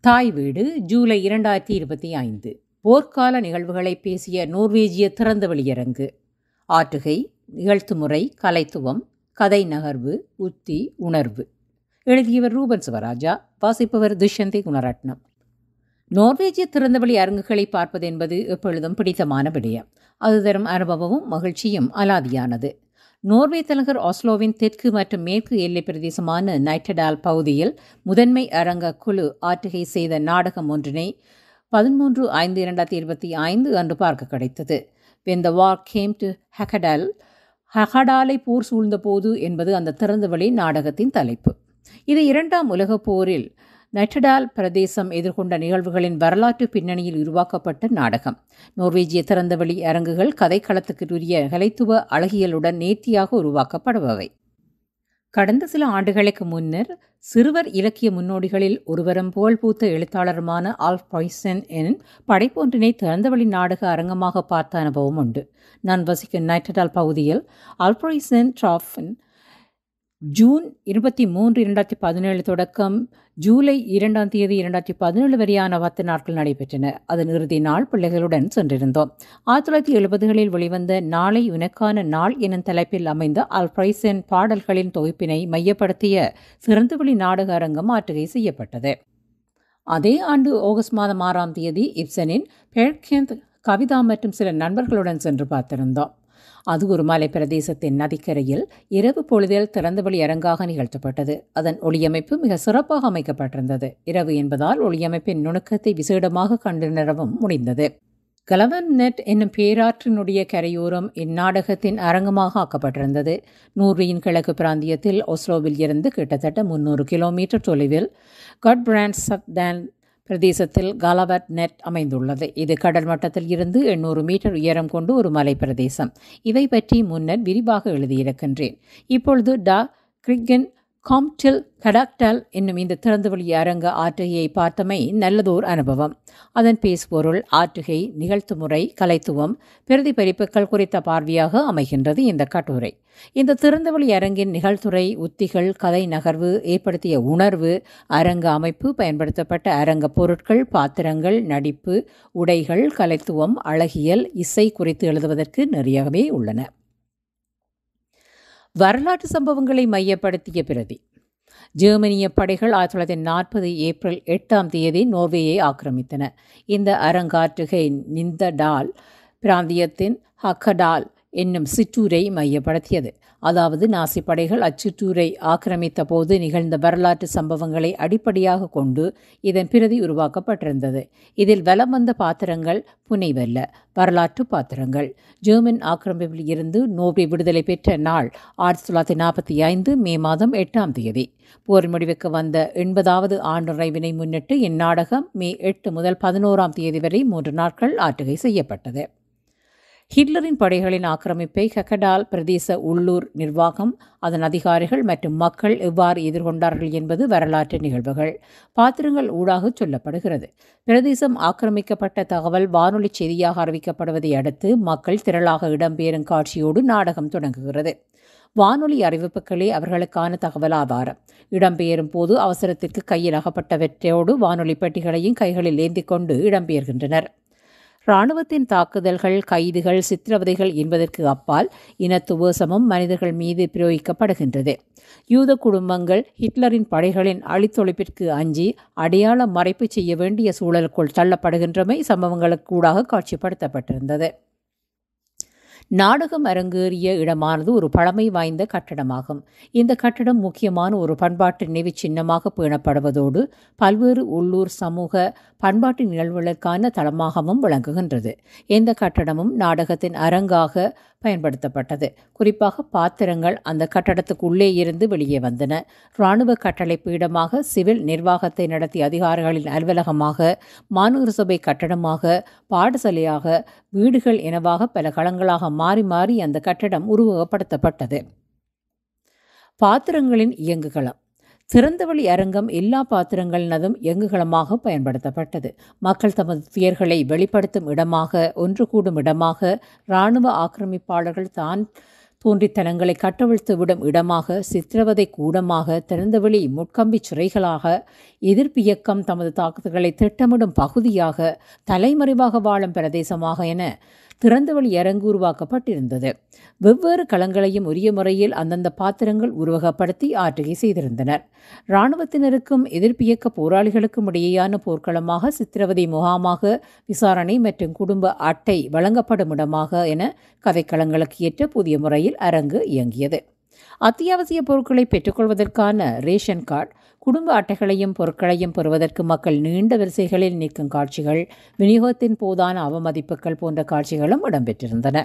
தாய் வீடு ஜூலை 2025 போர்க்கால நிகழ்வுகளை பேசிய நோர்வேஜிய திறந்த வெளியரங்கு. ஆற்றுகை, நிகழ்த்துமுறை, கலைத்துவம், கதை நகர்வு, உத்தி, உணர்வு. எழுதியவர் ரூபன் சிவராஜா. வாசிப்பவர் துஷ்யந்தி குணரட்னம். நோர்வேஜிய திறந்தவெளி அரங்குகளை பார்ப்பது என்பது எப்பொழுதும் பிடித்தமான விடயம். அது தரும் அனுபவமும் மகிழ்ச்சியும் அலாதியானது. நோர்வே தலைநகர் ஆஸ்லோவின் தெற்கு மற்றும் மேற்கு எல்லை பிரதேசமான நைட்டடால் பகுதியில் முதன்மை அரங்க குழு ஆற்றுகை செய்த நாடகம் ஒன்றினை 13/5/2025 அன்று பார்க்க கிடைத்தது. When the war came to Hakadal, ஹகடாலை போர் சூழ்ந்த போது என்பது அந்த திறந்தவெளி நாடகத்தின் தலைப்பு. இது இரண்டாம் உலகப் போரில் நைட்டடால் பிரதேசம் எதிர்கொண்ட நிகழ்வுகளின் வரலாற்று பின்னணியில் உருவாக்கப்பட்ட நாடகம். நோர்வேஜிய திறந்தவெளி அரங்குகள் கதைக்களத்துக்குரிய கலைத்துவ அழகியலுடன் நேர்த்தியாக உருவாக்கப்படுபவை. கடந்த சில ஆண்டுகளுக்கு முன்னர் சிறுவர் இலக்கிய முன்னோடிகளில் ஒருவரும் புகழ்பூத்த எழுத்தாளருமான ஆல்ஃப் பாய்சன் எனும் படைப்பொன்றினை திறந்தவெளி நாடக அரங்கமாக பார்த்த அனுபவம் உண்டு. நான் வசிக்கும் நைட்டடால் பகுதியில் ஆல்ஃப்ராய்சன் ட்ராஃபின் ஜூன் 23, 2017 தொடக்கம் ஜூலை 2 2017 வரையான 10 நாட்கள் நடைபெற்றன. அதன் இறுதி நாள் பிள்ளைகளுடன் சென்றிருந்தோம். 1970களில் வெளிவந்த நாளை உனக்கான நாள் எனும் தலைப்பில் அமைந்த ஆல்ஃப்ராய்சன் பாடல்களின் தொகுப்பினை மையப்படுத்திய திறந்தவெளி நாடக அரங்கம் ஆற்றுகை செய்யப்பட்டது. அதே ஆண்டு ஆகஸ்ட் மாதம் 6ஆம் தேதி இப்சனின் பெர்கெந்த் கவிதா மற்றும் சில நண்பர்களுடன் சென்று பார்த்திருந்தோம். அது ஒரு மலை பிரதேசத்தின் நதிக்கரையில் இரவு பொழுதில் திறந்தவெளி அரங்காக நிகழ்த்தப்பட்டது. அதன் ஒளியமைப்பு மிக சிறப்பாக அமைக்கப்பட்டிருந்தது. இரவு என்பதால் ஒளியமைப்பின் நுணுக்கத்தை விசேடமாக கண்டுணரவும் முடிந்தது. கலவன் நெட் என்னும் பேராற்றினுடைய கரையோரம் இந்நாடகத்தின் அரங்கமாக ஆக்கப்பட்டிருந்தது. நோர்வேயின் கிழக்கு பிராந்தியத்தில் ஒஸ்லோவில் இருந்து கிட்டத்தட்ட 300 கிலோமீட்டர் தொலைவில் கட்பிராண்ட்ஸ்டன் பிரதேசத்தில் கலவட் நெட் அமைந்துள்ளது. இது கடல் மட்டத்தில் இருந்து 800 மீட்டர் உயரம் கொண்டு ஒரு மலை பிரதேசம். இவை பற்றி முன்னர் விரிவாக எழுதியிருக்கின்றேன். இப்பொழுது கிரிகன் காம்டில் கடாக்டால் என்னும் இந்த திறந்தவெளி அரங்க ஆற்றுகையை பார்த்தமை நல்லதோர் அனுபவம். அதன் பேசுபொருள், ஆற்றுகை, நிகழ்த்துமுறை, கலைத்துவம், பிரதிபலிப்புகள் குறித்த பார்வையாக அமைகின்றது இந்த கட்டுரை. இந்த திறந்தவெளி அரங்கின் நிகழ்த்துறை, உத்திகள், கதை நகர்வு, ஏற்படுத்திய உணர்வு, அரங்க அமைப்பு, பயன்படுத்தப்பட்ட அரங்க பொருட்கள், பாத்திரங்கள், நடிப்பு, உடைகள், கலைத்துவம், அழகியல், இசை குறித்து எழுதுவதற்கு நிறையவே உள்ளன. வரலாற்று சம்பவங்களை மையப்படுத்திய பிரதி. ஜெர்மனிய படைகள் 1940 ஏப்ரல் 8ஆம் தேதி நோர்வேயை ஆக்கிரமித்தன. இந்த அரங்காற்றுகை நிந்தடால் பிராந்தியத்தின் ஹக்கடால் என்னும் சிற்றூரை மையப்படுத்தியது. அதாவது நாசி படைகள் அச்சிற்றூரை ஆக்கிரமித்த போது நிகழ்ந்த வரலாற்று சம்பவங்களை அடிப்படையாக கொண்டு இதன் பிரதி உருவாக்கப்பட்டிருந்தது. இதில் வலம் வந்த பாத்திரங்கள் புனைவல்ல, வரலாற்று பாத்திரங்கள். ஜெர்மன் ஆக்கிரமிப்பில் இருந்து நோர்வே விடுதலை பெற்ற நாள் 1945 மே மாதம் 8ஆம் தேதி. போர் முடிவுக்கு வந்த 80வது ஆண்டு நிறைவினை முன்னிட்டு இந்நாடகம் மே 8 முதல் 11ஆம் தேதி வரை 3 நாட்கள் ஆற்றுகை செய்யப்பட்டது. ஹிட்லரின் படைகளின் ஆக்கிரமிப்பை ஹக்கடால் பிரதேச உள்ளூர் நிர்வாகம், அதன் அதிகாரிகள் மற்றும் மக்கள் எவ்வாறு எதிர்கொண்டார்கள் என்பது வரலாற்று நிகழ்வுகள் பாத்திரங்கள் ஊடாக சொல்லப்படுகிறது. பிரதேசம் ஆக்கிரமிக்கப்பட்ட தகவல் வானொலி செய்தியாக அறிவிக்கப்படுவதை அடுத்து மக்கள் திரளாக இடம்பெறும் காட்சியோடு நாடகம் தொடங்குகிறது. வானொலி அறிவிப்புகளே அவர்களுக்கான தகவல் ஆதாரம். இடம்பெயரும் போது அவசரத்திற்கு கையில் அகப்பட்டவற்றோடு வானொலி பெட்டிகளையும் கைகளில் ஏந்தி கொண்டு இடம்பெயர்கின்றனர். இராணுவத்தின் தாக்குதல்கள், கைதுகள், சித்திரவதைகள் என்பதற்கு அப்பால் இனத்துவேசமும் மனிதர்கள் மீது பிரயோகிக்கப்படுகின்றது. யூத குடும்பங்கள் ஹிட்லரின் படைகளின் அழித்தொழிப்பிற்கு அஞ்சி அடையாள மறைப்பு செய்ய வேண்டிய சூழலுக்குள் தள்ளப்படுகின்றமை சம்பவங்களுக்கூடாக காட்சிப்படுத்தப்பட்டிருந்தது. நாடகம் அரங்கேறிய இடமானது ஒரு பழமை வாய்ந்த கட்டடமாகும். இந்த கட்டடம் முக்கியமான ஒரு பண்பாட்டு நினைவு சின்னமாக பேணப்படுவதோடு பல்வேறு உள்ளூர் சமூக பண்பாட்டு நிகழ்வுகளுக்கான தளமாகவும் விளங்குகின்றது. இந்த கட்டடமும் நாடகத்தின் அரங்காக பயன்படுத்தப்பட்டது. குறிப்பாக பாத்திரங்கள் அந்த கட்டடத்துக்குள்ளே இருந்து வெளியே வந்தன. இராணுவ கட்டளை பீடமாக, சிவில் நிர்வாகத்தை நடத்திய அதிகாரிகளின் அலுவலகமாக, மாநகர சபை கட்டடமாக, பாடசாலையாக, வீடுகள் எனவாக பல களங்களாக மாறி மாறி அந்த கட்டடம் உருவகப்படுத்தப்பட்டது. பாத்திரங்களின் இயங்குகளம். திறந்தவெளி அரங்கம் எல்லா பாத்திரங்களினதும் இயங்குகளமாக பயன்படுத்தப்பட்டது. மக்கள் தமது துயர்களை வெளிப்படுத்தும் இடமாக, ஒன்று கூடும் இடமாக, இராணுவ ஆக்கிரமிப்பாளர்கள் தான் தோன்றித்தனங்களை கட்டவிழ்த்து விடும் இடமாக, சித்திரவதை கூடமாக, திறந்தவெளி முட்கம்பி சிறைகளாக, எதிர்ப்பு இயக்கம் தமது தாக்குதல்களை திட்டமிடும் பகுதியாக, தலைமறைவாக வாழும் பிரதேசமாக என திறந்தவெளி அரங்கு உருவாக்கப்பட்டிருந்தது. வெவ்வேறு களங்களையும் உரிய முறையில் அந்தந்த பாத்திரங்கள் உருவகப்படுத்தி ஆற்றுகை செய்திருந்தனர். இராணுவத்தினருக்கும் எதிர்ப்பு இயக்க போராளிகளுக்கும் இடையேயான போர்க்களமாக, சித்திரவதை முகாமாக, விசாரணை மற்றும் குடும்ப அட்டை வழங்கப்படும் இடமாக என கதைக்களங்களுக்கு ஏற்ற புதிய முறையில் அரங்கு இயங்கியது. அத்தியாவசிய பொருட்களை பெற்றுக்கொள்வதற்கான ரேஷன் கார்டு, குடும்ப அட்டைகளையும் பொருட்களையும் பெறுவதற்கு மக்கள் நீண்ட வரிசைகளில் நிற்கும் காட்சிகள், விநியோகத்தின் போதான அவமதிப்புகள் போன்ற காட்சிகளும் இடம்பெற்றிருந்தன.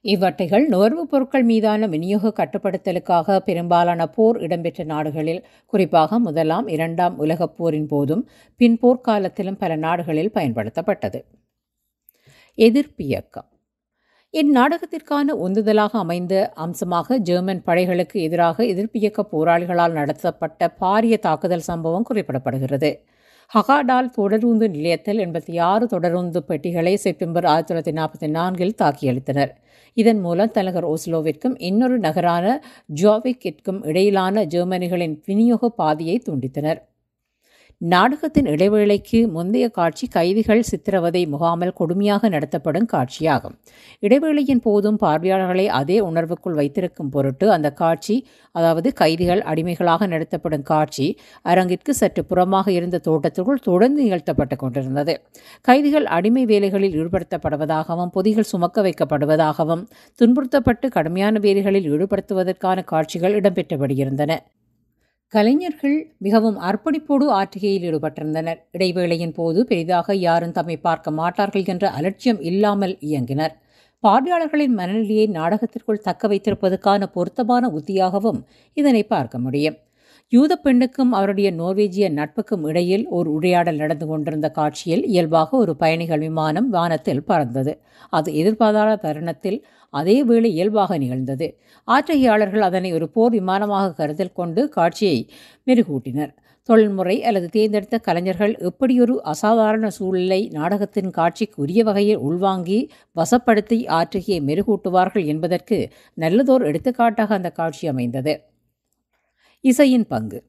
இவ்வட்டைகள் நுகர்வுப் பொருட்கள் மீதான விநியோக கட்டுப்படுத்தலுக்காக பெரும்பாலான போர் இடம்பெற்ற நாடுகளில், குறிப்பாக முதலாம் இரண்டாம் உலகப் போரின் போதும் பின் போர்க்காலத்திலும் பல நாடுகளில் பயன்படுத்தப்பட்டது. எதிர்ப்பு இயக்கம் இந்நாடகத்திற்கான உந்துதலாக அமைந்த அம்சமாக ஜெர்மன் படைகளுக்கு எதிராக எதிர்ப்பு இயக்க போராளிகளால் நடத்தப்பட்ட பாரிய தாக்குதல் சம்பவம் குறிப்பிடப்படுகிறது. ஹகாடால் தொடருந்து நிலையத்தில் 86 தொடருந்து பெட்டிகளை செப்டம்பர் 1944 தாக்கியளித்தனர். இதன் மூலம் தலைநகர் ஓஸ்லோவிற்கும் இன்னொரு நகரான ஜோவிக்கிற்கும் இடையிலான ஜெர்மனிகளின் விநியோக பாதையை துண்டித்தனர். நாடகத்தின் இடைவேளைக்கு முந்தைய காட்சி கைதிகள் சித்திரவதை முகாமில் கொடுமையாக நடத்தப்படும் காட்சியாகும். இடைவேளையின் போதும் பார்வையாளர்களை அதே உணர்வுக்குள் வைத்திருக்கும் பொருட்டு அந்த காட்சி, அதாவது கைதிகள் அடிமைகளாக நடத்தப்படும் காட்சி, அரங்கிற்கு சற்று புறமாக இருந்த தோட்டத்திற்குள் தொடர்ந்து நிகழ்த்தப்பட்டு கொண்டிருந்தது. கைதிகள் அடிமை வேலைகளில் ஈடுபடுத்தப்படுவதாகவும், பொதிகள் சுமக்க வைக்கப்படுவதாகவும், துன்புறுத்தப்பட்டு கடுமையான வேலைகளில் ஈடுபடுத்துவதற்கான காட்சிகள் இடம்பெற்றபடி இருந்தன. கலைஞர்கள் மிகவும் அர்ப்பணிப்போடு ஆற்றுகையில் ஈடுபட்டிருந்தனர். இடைவேளையின் போது பெரிதாக யாரும் தம்மை பார்க்க மாட்டார்கள் என்ற அலட்சியம் இல்லாமல் இயங்கினர். பார்வையாளர்களின் மனநிலையை நாடகத்திற்குள் தக்க வைத்திருப்பதற்கான பொருத்தமான உத்தியாகவும் இதனை பார்க்க முடியும். யூத பெண்ணுக்கும் அவருடைய நோர்வேஜிய நட்புக்கும் இடையில் ஒரு உரையாடல் நடந்து கொண்டிருந்த காட்சியில் இயல்பாக ஒரு பயணிகள் விமானம் வானத்தில் பறந்தது. அது எதிர்பாராத தருணத்தில் அதே வேளை இயல்பாக நிகழ்ந்தது. ஆற்றுகையாளர்கள் அதனை ஒரு போர் விமானமாக கருத்தில் கொண்டு காட்சியை மெருகூட்டினர். தொழில்முறை அல்லது தேர்ந்தெடுத்த கலைஞர்கள் எப்படியொரு அசாதாரண சூழலை நாடகத்தின் காட்சிக்கு உரிய வகையில் உள்வாங்கி வசப்படுத்தி ஆற்றுகையை மெருகூட்டுவார்கள் என்பதற்கு நல்லதோர் எடுத்துக்காட்டாக அந்த காட்சி அமைந்தது. இசையின் பங்கு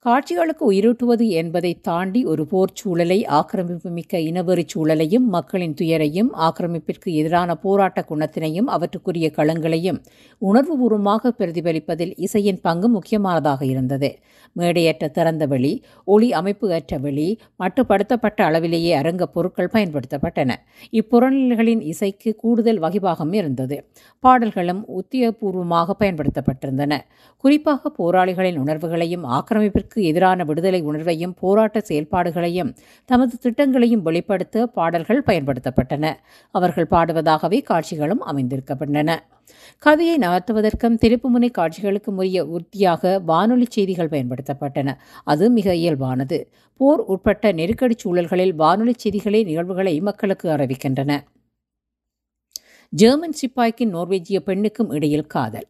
காட்சிகளுக்கு உயிரூட்டுவது என்பதை தாண்டி ஒரு போர் சூழலை, ஆக்கிரமிப்பு மிக்க இனவெறி சூழலையும், மக்களின் துயரையும், ஆக்கிரமிப்பிற்கு எதிரான போராட்ட குணத்தினையும், அவற்றுக்குரிய களங்களையும் உணர்வுபூர்வமாக பிரதிபலிப்பதில் இசையின் பங்கு முக்கியமானதாக இருந்தது. மேடையற்ற திறந்த வெளி, ஒளி அமைப்பு அற்ற வெளி, மட்டுப்படுத்தப்பட்ட அளவிலேயே அரங்க பொருட்கள் பயன்படுத்தப்பட்டன. இப்புறநிலைகளின் இசைக்கு கூடுதல் வகிபாகம் இருந்தது. பாடல்களும் உத்தியோகபூர்வமாக பயன்படுத்தப்பட்டிருந்தன. குறிப்பாக போராளிகளின் உணர்வுகளையும், ஆக்கிரமிப்பிற்கு எதிரான விடுதலை உணர்வையும், போராட்ட செயல்பாடுகளையும், தமது திட்டங்களையும் வெளிப்படுத்த பாடல்கள் பயன்படுத்தப்பட்டன. அவர்கள் பாடுவதாகவே காட்சிகளும் அமைந்திருக்கப்பட்டன. கதையை நகர்த்துவதற்கும் திருப்புமுனை காட்சிகளுக்கும் உரிய உத்தியாக வானொலி செய்திகள் பயன்படுத்தப்பட்டன. அது மிக இயல்பானது. போர் உட்பட்ட நெருக்கடி சூழல்களில் வானொலி செய்திகளே நிகழ்வுகளை மக்களுக்கு அறிவிக்கின்றன. ஜெர்மன் சிப்பாய்க்கும் நோர்வேஜிய பெண்ணுக்கும் இடையில் காதல்.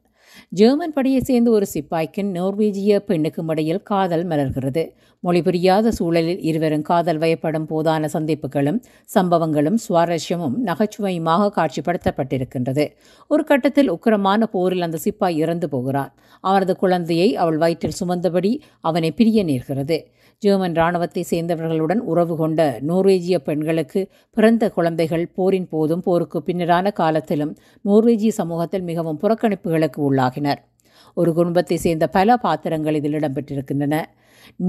ஜெர்மன் படையை சேர்ந்த ஒரு சிப்பாய்க்கும் நோர்வேஜிய பெண்ணுக்கும் இடையில் காதல் மலர்கிறது. மொழி புரியாத சூழலில் இருவரும் காதல் வயப்படும் போதான சந்திப்புகளும் சம்பவங்களும் சுவாரஸ்யமும் நகைச்சுவையுமாக காட்சிப்படுத்தப்பட்டிருக்கின்றது. ஒரு கட்டத்தில் உக்கிரமான போரில் அந்த சிப்பாய் இறந்து போகிறான். அவரது குழந்தையை அவள் வயிற்றில் சுமந்தபடி அவனை பிரிய நேர்கிறது. ஜெர்மன் இராணுவத்தை சேர்ந்தவர்களுடன் உறவு கொண்ட நோர்வேஜிய பெண்களுக்கு பிறந்த குழந்தைகள் போரின் போதும் போருக்கு பின்னரான காலத்திலும் நோர்வேஜிய சமூகத்தில் மிகவும் புறக்கணிப்புகளுக்கு உள்ளாகினர். ஒரு குடும்பத்தை சேர்ந்த பல பாத்திரங்கள் இதில் இடம்பெற்றிருக்கின்றன.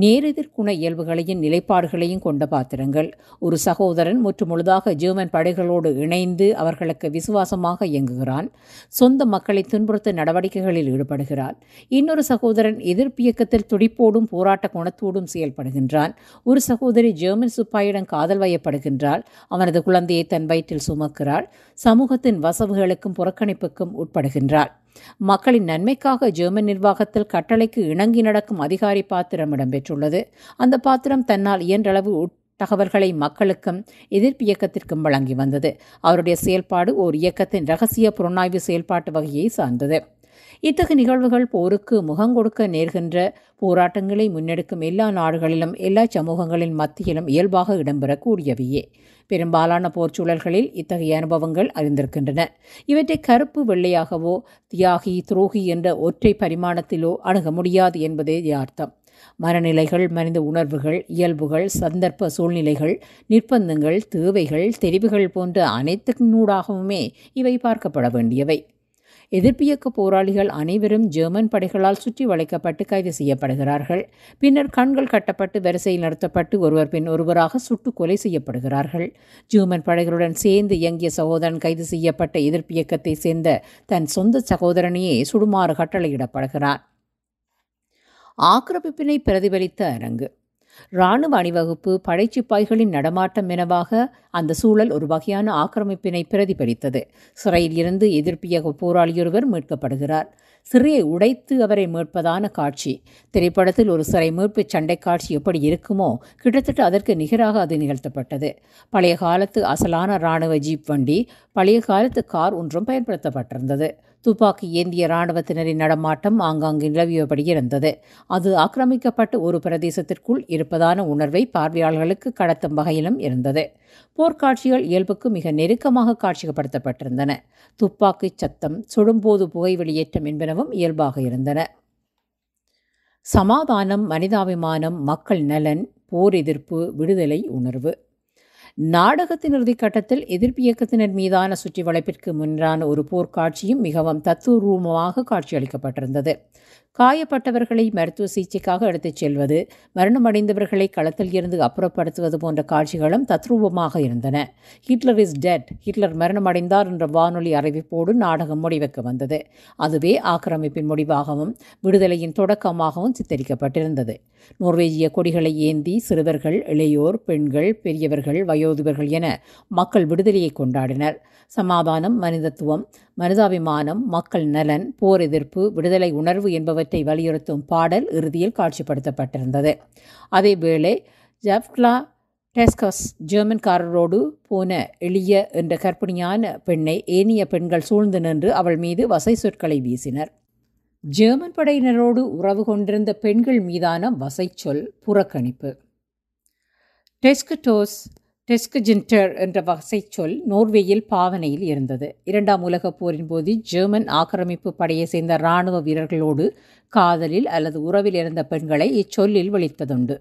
நேரெதிர் குண இயல்புகளையும் நிலைப்பாடுகளையும் கொண்ட பாத்திரங்கள். ஒரு சகோதரன் முற்றுமுழுதாக ஜெர்மன் படைகளோடு இணைந்து அவர்களுக்கு விசுவாசமாக இயங்குகிறான். சொந்த மக்களை துன்புறுத்த நடவடிக்கைகளில் ஈடுபடுகிறான். இன்னொரு சகோதரன் எதிர்ப்பு இயக்கத்தில் துடிப்போடும் போராட்ட குணத்தோடும் செயல்படுகின்றான். ஒரு சகோதரி ஜெர்மன் சிப்பாயிடம் காதல் வயப்படுகின்றாள். அவனது குழந்தையை தன் வயிற்றில் சுமக்கிறாள். சமூகத்தின் வசவுகளுக்கும் புறக்கணிப்புக்கும் உட்படுகின்றாள். மக்களின் நன்மைக்காக ஜெர்மன் நிர்வாகத்தில் கட்டளைக்கு இணங்கி நடக்கும் அதிகாரி பாத்திரம் இடம்பெற்றுள்ளது. அந்த பாத்திரம் தன்னால் இயன்றளவு தகவல்களை மக்களுக்கும் எதிர்ப்பு இயக்கத்திற்கும் வழங்கி வந்தது. அவருடைய செயல்பாடு ஓர் இயக்கத்தின் இரகசிய புலனாய்வு செயல்பாட்டு வகையை சார்ந்தது. இத்தகைய நிகழ்வுகள் போருக்கு முகங்கொடுக்க நேர்கின்ற போராட்டங்களை முன்னெடுக்கும் எல்லா நாடுகளிலும் எல்லா சமூகங்களின் மத்தியிலும் இயல்பாக இடம்பெறக்கூடியவையே. பெரும்பாலான போர்ச்சூழல்களில் இத்தகைய அனுபவங்கள் அறிந்திருக்கின்றன. இவற்றை கருப்பு வெள்ளையாகவோ தியாகி துரோகி என்ற ஒற்றை பரிமாணத்திலோ அணுக முடியாது என்பதே யதார்த்தம். மனநிலைகள், மனித உணர்வுகள், இயல்புகள், சந்தர்ப்ப சூழ்நிலைகள், நிர்பந்தங்கள், தேவைகள், தெரிவுகள் போன்ற அனைத்தினூடாகவுமே இவை பார்க்கப்பட வேண்டியவை. எதிர்ப்பியக்க போராளிகள் அனைவரும் ஜெர்மன் படைகளால் சுற்றி வளைக்கப்பட்டு கைது செய்யப்படுகிறார்கள். பின்னர் கண்கள் கட்டப்பட்டு வரிசையில் நிறுத்தப்பட்டு ஒருவர் பின் ஒருவராக சுட்டு கொலை செய்யப்படுகிறார்கள். ஜெர்மன் படைகளுடன் சேர்ந்து இயங்கிய சகோதரன் கைது செய்யப்பட்ட எதிர்ப்பியக்கத்தை சேர்ந்த தன் சொந்த சகோதரனையே சுடுமாறு கட்டளையிடப்படுகிறார். ஆக்கிரமிப்பினை பிரதிபலித்த அரங்கு. இராணுவ அணிவகுப்பு, படைச்சிப்பாய்களின் நடமாட்டம் எனவாக அந்த சூழல் ஒரு வகையான ஆக்கிரமிப்பினை பிரதிபலித்தது. சிறையில் இருந்து எதிர்ப்பியக போராளியொருவர் மீட்கப்படுகிறார். சிறையை உடைத்து அவரை மீட்பதான காட்சி. திரைப்படத்தில் ஒரு சிறை மீட்பு சண்டை காட்சி எப்படி இருக்குமோ கிட்டத்தட்ட அதற்கு நிகராக அது நிகழ்த்தப்பட்டது. பழைய காலத்து அசலான இராணுவ ஜீப் வண்டி, பழைய காலத்து கார் ஒன்றும் பயன்படுத்தப்பட்டிருந்தது. துப்பாக்கி ஏந்திய இராணுவத்தினரின் நடமாட்டம் ஆங்காங்கு நிலவியபடி இருந்தது. அது ஆக்கிரமிக்கப்பட்ட ஒரு பிரதேசத்திற்குள் இருப்பதான உணர்வை பார்வையாளர்களுக்கு கடத்தும் வகையிலும் இருந்தது. போர்க்காட்சிகள் இயல்புக்கு மிக நெருக்கமாக காட்சிப்படுத்தப்பட்டிருந்தன. துப்பாக்கி சத்தம், சுடும்போது புகை வெளியேற்றம் என்பனவும் இயல்பாக இருந்தன. சமாதானம், மனிதாபிமானம், மக்கள் நலன், போர் எதிர்ப்பு, விடுதலை உணர்வு. நாடகத்தின் இறுதிக்கட்டத்தில் எதிர்ப்பியக்கத்தினர் மீதான சுற்றி வளைப்பிற்கு முன்றான ஒரு போர்க்காட்சியும் மிகவும் தத்துரூபமாக காட்சியளிக்கப்பட்டிருந்தது. காயப்பட்டவர்களை மருத்துவ சிகிச்சைக்காக எடுத்துச் செல்வது, மரணமடைந்தவர்களை களத்தில் இருந்து அப்புறப்படுத்துவது போன்ற காட்சிகளும் தத்ரூபமாக இருந்தன. ஹிட்லர் இஸ் டெட், ஹிட்லர் மரணமடைந்தார் என்ற வானொலி அறிவிப்போடு நாடகம் முடிவுக்கு வந்தது. அதுவே ஆக்கிரமிப்பின் முடிவாகவும் விடுதலையின் தொடக்கமாகவும் சித்தரிக்கப்பட்டிருந்தது. நோர்வேஜிய கொடிகளை ஏந்தி சிறுவர்கள், இளையோர், பெண்கள், பெரியவர்கள், வயோதிபர்கள் என மக்கள் விடுதலையை கொண்டாடினர். சமாதானம், மனிதத்துவம், மனிதாபிமானம், மக்கள் நலன், போர் எதிர்ப்பு, விடுதலை உணர்வு என்பவற்றை வலியுறுத்தும் பாடல் இறுதியில் காட்சிப்படுத்தப்பட்டிருந்தது. அதேவேளை ஜாப்க்லா டெஸ்கஸ் ஜெர்மன்காரரோடு போன எளிய என்ற கற்பிணியான பெண்ணை ஏனைய பெண்கள் சூழ்ந்து நின்று அவள் மீது வசை சொற்களை வீசினர். ஜெர்மன் படையினரோடு உறவு கொண்டிருந்த பெண்கள் மீதான வசை சொல் புறக்கணிப்பு. டெஸ்கஜின்டர் என்ற வசை சொல் நோர்வேயில் பாவனையில் இருந்தது. இரண்டாம் உலகப் போரின் போது ஜெர்மன் ஆக்கிரமிப்பு படையை சேர்ந்த இராணுவ வீரர்களோடு காதலில் அல்லது உறவில் இருந்த பெண்களை இச்சொல்லில் விழித்ததுண்டு.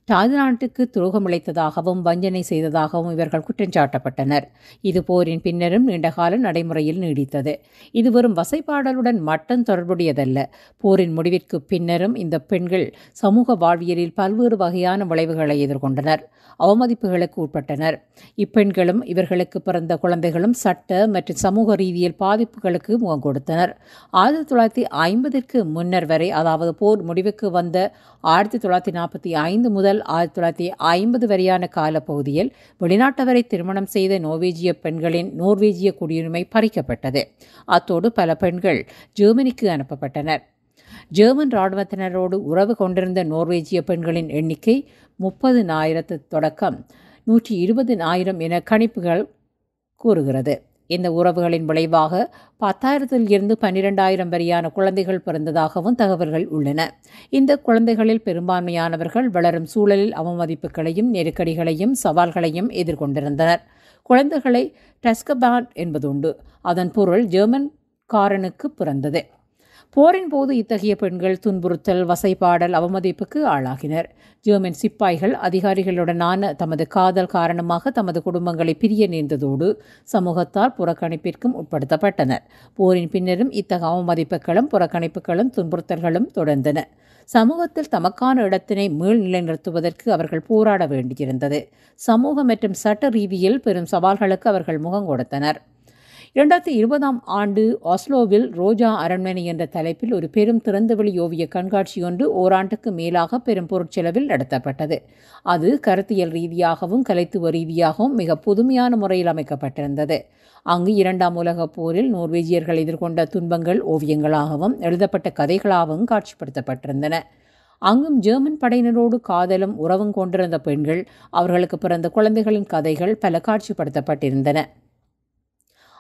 தாய்நாட்டுக்கு துரோகம் இழைத்ததாகவும் வஞ்சனை செய்ததாகவும் இவர்கள் குற்றஞ்சாட்டப்பட்டனர். இது போரின் பின்னரும் நீண்டகால நடைமுறையில் நீடித்தது. இது வெறும் வசைப்பாடலுடன் மட்டும் தொடர்புடையதல்ல. போரின் முடிவிற்கு பின்னரும் இந்த பெண்கள் சமூக வாழ்வியலில் பல்வேறு வகையான விளைவுகளை எதிர்கொண்டனர், அவமதிப்புகளுக்கு உட்பட்டனர். இப்பெண்களும் இவர்களுக்கு பிறந்த குழந்தைகளும் சட்ட மற்றும் சமூக ரீதியில் பாதிப்புகளுக்கு முகம் கொடுத்தனர். 1950ற்கு முன்னர் வரை, அதாவது போர் முடிவுக்கு வந்த 1945 முதல் 1950 வரையான காலப்பகுதியில் வெளிநாட்டவரை திருமணம் செய்த நோர்வேஜிய பெண்களின் நோர்வேஜிய குடியுரிமை பறிக்கப்பட்டது. அத்தோடு பல பெண்கள் ஜெர்மனிக்கு அனுப்பப்பட்டனர். ஜெர்மன் இராணுவத்தினரோடு உறவு கொண்டிருந்த நோர்வேஜிய பெண்களின் எண்ணிக்கை 30,000 தொடக்கம் 120,000 என கணிப்புகள் கூறுகிறது. இந்த உறவுகளின் விளைவாக 10,000 இருந்து 12,000 வரையான குழந்தைகள் பிறந்ததாகவும் தகவல்கள் உள்ளன. இந்த குழந்தைகளில் பெரும்பான்மையானவர்கள் வளரும் சூழலில் அவமதிப்புகளையும் நெருக்கடிகளையும் சவால்களையும் எதிர்கொண்டிருந்தனர். குழந்தைகளை டஸ்கபாண்ட் என்பதுண்டு. அதன் பொருள் ஜெர்மன்காரனுக்கு பிறந்தது. போரின் போது இத்தகைய பெண்கள் துன்புறுத்தல், வசைபாடல், அவமதிப்புக்கு ஆளாகினர். ஜெர்மன் சிப்பாய்கள் அதிகாரிகளுடனான தமது காதல் காரணமாக தமது குடும்பங்களை பிரிய நேர்ந்ததோடு சமூகத்தால் புறக்கணிப்பிற்கும் உட்படுத்தப்பட்டனர். போரின் பின்னரும் இத்தகைய அவமதிப்புகளும் புறக்கணிப்புகளும் துன்புறுத்தல்களும் தொடர்ந்தன. சமூகத்தில் தமக்கான இடத்தினை மீள் நிலைநிறுத்துவதற்கு அவர்கள் போராட வேண்டியிருந்தது. சமூக மற்றும் சட்ட ரீதியில் பெரும் சவால்களுக்கு அவர்கள் முகம் கொடுத்தனர். 2020ஆம் ஆண்டு ஆஸ்லோவில் ரோஜா அரண்மனை என்ற தலைப்பில் ஒரு பெரும் திறந்தவெளி ஓவிய கண்காட்சி ஒன்று ஓராண்டுக்கு மேலாக பெரும் பொருட்செலவில் நடத்தப்பட்டது. அது கருத்தியல் ரீதியாகவும் கலைத்துவ ரீதியாகவும் மிக புதுமையான முறையில் அமைக்கப்பட்டிருந்தது. அங்கு 2ஆம் உலகப் போரில் நோர்வேஜியர்கள் எதிர்கொண்ட துன்பங்கள் ஓவியங்களாகவும் எழுதப்பட்ட கதைகளாகவும் காட்சிப்படுத்தப்பட்டிருந்தன. அங்கும் ஜெர்மன் படையினரோடு காதலும் உறவும் கொண்டிருந்த பெண்கள், அவர்களுக்கு பிறந்த குழந்தைகளின் கதைகள் பல காட்சிப்படுத்தப்பட்டிருந்தன.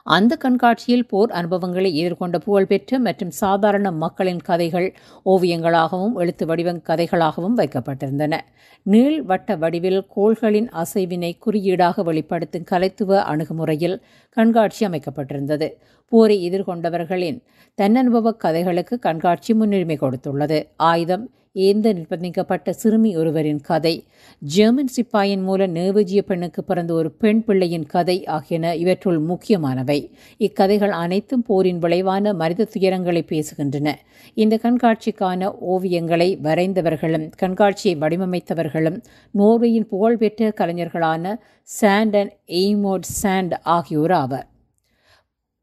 அந்த கண்காட்சியில் போர் அனுபவங்களை எதிர்கொண்ட புகழ்பெற்ற மற்றும் சாதாரண மக்களின் கதைகள் ஓவியங்களாகவும் எழுத்து வடிவ கதைகளாகவும் வைக்கப்பட்டிருந்தன. நீள்வட்ட வடிவில் கோள்களின் அசைவினை குறியீடாக வெளிப்படுத்தும் கலைத்துவ அணுகுமுறையில் கண்காட்சி அமைக்கப்பட்டிருந்தது. போரை எதிர்கொண்டவர்களின் தன்னனுபவ கதைகளுக்கு கண்காட்சி முன்னுரிமை கொடுத்துள்ளது. ஆயுதம் ஏந்த நிர்பந்திக்கப்பட்ட சிறுமி ஒருவரின் கதை, ஜெர்மன் சிப்பாயின் மூலம் நேவஜிய பெண்ணுக்கு பிறந்த ஒரு பெண் பிள்ளையின் கதை ஆகியன இவற்றுள் முக்கியமானவை. இக்கதைகள் அனைத்தும் போரின் விளைவான மனித துயரங்களை பேசுகின்றன. இந்த கண்காட்சிக்கான ஓவியங்களை வரைந்தவர்களும் கண்காட்சியை வடிவமைத்தவர்களும் நோர்வேயின் புகழ்பெற்ற கலைஞர்களான சாண்ட் அண்ட் எய்மோட் சாண்ட் ஆகியோர் ஆவர்.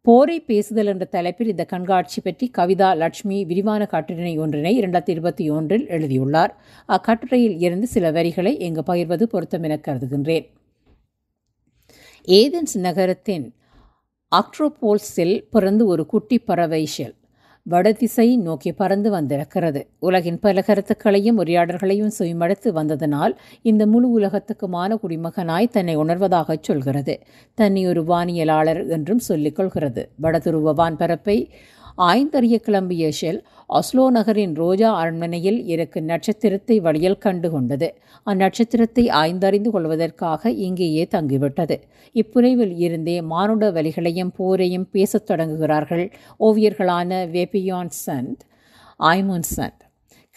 போரை பேசுதல் என்ற தலைப்பில் இந்த கண்காட்சி பற்றி கவிதா லட்சுமி விரிவான கட்டுரை ஒன்றினை 2021 எழுதியுள்ளார். அக்கட்டுரையில் இருந்து சில வரிகளை இங்கு பகிர்வது பொருத்தம் என கருதுகின்றேன். ஏதென்ஸ் நகரத்தின் அக்ட்ரோபோல்ஸில் பிறந்து ஒரு குட்டி பறவை ஷெல் வடதிசை நோக்கி பறந்து வந்திருக்கிறது. உலகின் பல கருத்துக்களையும் உரையாடல்களையும் சுயமடுத்து வந்ததனால் இந்த முழு உலகத்துக்குமான குடிமகனாய் தன்னை உணர்வதாகச் சொல்கிறது. தன்னை ஒரு வானியலாளர் என்றும் சொல்லிக் கொள்கிறது. வடதுருவ வான்பரப்பை ஆய்ந்தறிய கிளம்பிய ஷெல் ஆஸ்லோ நகரின் ரோஜா அரண்மனையில் இருக்கும் நட்சத்திரத்தை வழியில் கண்டு கொண்டது. அந்நட்சத்திரத்தை ஆய்ந்தறிந்து கொள்வதற்காக இங்கேயே தங்கிவிட்டது. இப்புனைவில் இருந்தே மானுட வலிகளையும் போரையும் பேசத் தொடங்குகிறார்கள் ஓவியர்களான வேபியான் சண்ட், ஆய்மோன் சண்ட்.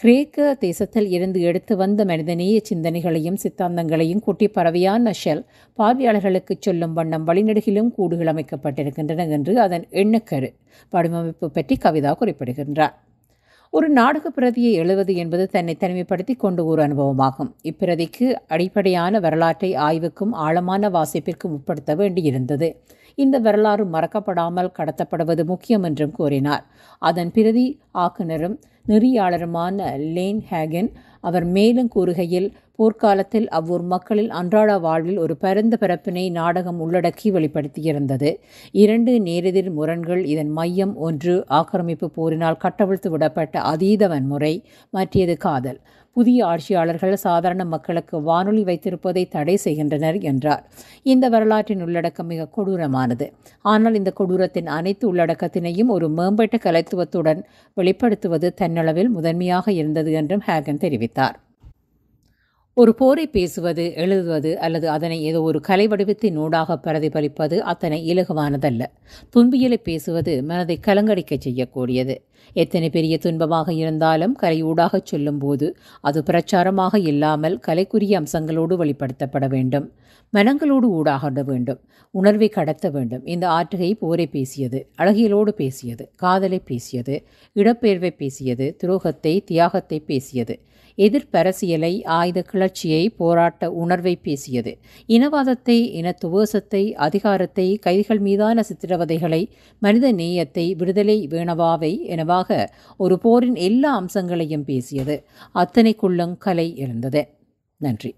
கிரேக்க தேசத்தில் இருந்து எடுத்து வந்த மனிதநேய சிந்தனைகளையும் சித்தாந்தங்களையும் குட்டி பறவையான ஷெல் பார்வையாளர்களுக்கு சொல்லும் வண்ணம் வழிநெடுகிலும் கூடுகள் அமைக்கப்பட்டிருக்கின்றன என்று அதன் எண்ணக்கரு வடிவமைப்பு பற்றி கவிதா குறிப்பிடுகின்றார். ஒரு நாடக பிரதியை எழுதுவது என்பது தன்னை தனிமைப்படுத்தி கொண்டு ஒரு அனுபவமாகும். இப்பிரதிக்கு அடிப்படையான வரலாற்றை ஆய்வுக்கும் ஆழமான வாசிப்பிற்கும் உட்படுத்த வேண்டியிருந்தது. இந்த வரலாறு மறக்கப்படாமல் கடத்தப்படுவது முக்கியம் என்றும் கூறினார். அதன் பிரதி ஆக்குனரும் நெறியாளருமான லேன் ஹேகன் அவர் மேலும் கூறுகையில், போர்க்காலத்தில் அவ்வூர் மக்களில் அன்றாட வாழ்வில் ஒரு பரந்த பரப்பினை நாடகம் உள்ளடக்கி வெளிப்படுத்தியிருந்தது. 2 நேரெதிர் முரண்கள் இதன் மையம். ஒன்று, ஆக்கிரமிப்பு போரினால் கட்டவிழ்த்து விடப்பட்ட அதீத வன்முறை, மற்றது காதல். புதிய ஆட்சியாளர்கள் சாதாரண மக்களுக்கு வானொலி வைத்திருப்பதை தடை செய்கின்றனர் என்றார். இந்த வரலாற்றின் உள்ளடக்கம் மிக கொடூரமானது. ஆனால் இந்த கொடூரத்தின் அனைத்து உள்ளடக்கத்தினையும் ஒரு மேம்பட்ட கலைத்துவத்துடன் வெளிப்படுத்துவது தன்னளவில் முதன்மையாக இருந்தது என்றும் ஹேகன் தெரிவித்தார். ஒரு போரை பேசுவது, எழுதுவது அல்லது அதனை ஏதோ ஒரு கலை வடிவத்தின் நூடாக பிரதிபலிப்பது அத்தனை இலகுவானதல்ல. துன்பியலை பேசுவது மனதை கலங்கடிக்கச் செய்யக்கூடியது. எத்தனை பெரிய துன்பமாக இருந்தாலும் கலையூடாகச் சொல்லும்போது அது பிரச்சாரமாக இல்லாமல் கலைக்குரிய அம்சங்களோடு வெளிப்படுத்தப்பட வேண்டும். மனங்களோடு ஊடாக வேண்டும். உணர்வை கடத்த வேண்டும். இந்த ஆற்றுகை போரை பேசியது, அழகியலோடு பேசியது, காதலை பேசியது, இடப்பெயர்வை பேசியது, துரோகத்தை, தியாகத்தை பேசியது, எதிர்ப்பரசியலை, ஆயுத கிளர்ச்சியை, போராட்ட உணர்வை பேசியது, இனவாதத்தை, இனத்துவேசத்தை, அதிகாரத்தை, கைதிகள் மீதான சித்திரவதைகளை, மனித நேயத்தை, விடுதலை வேணவாவை எனவாக ஒரு போரின் எல்லா அம்சங்களையும் பேசியது. அத்தனைக்குள்ளும் கலை இருந்தது. நன்றி.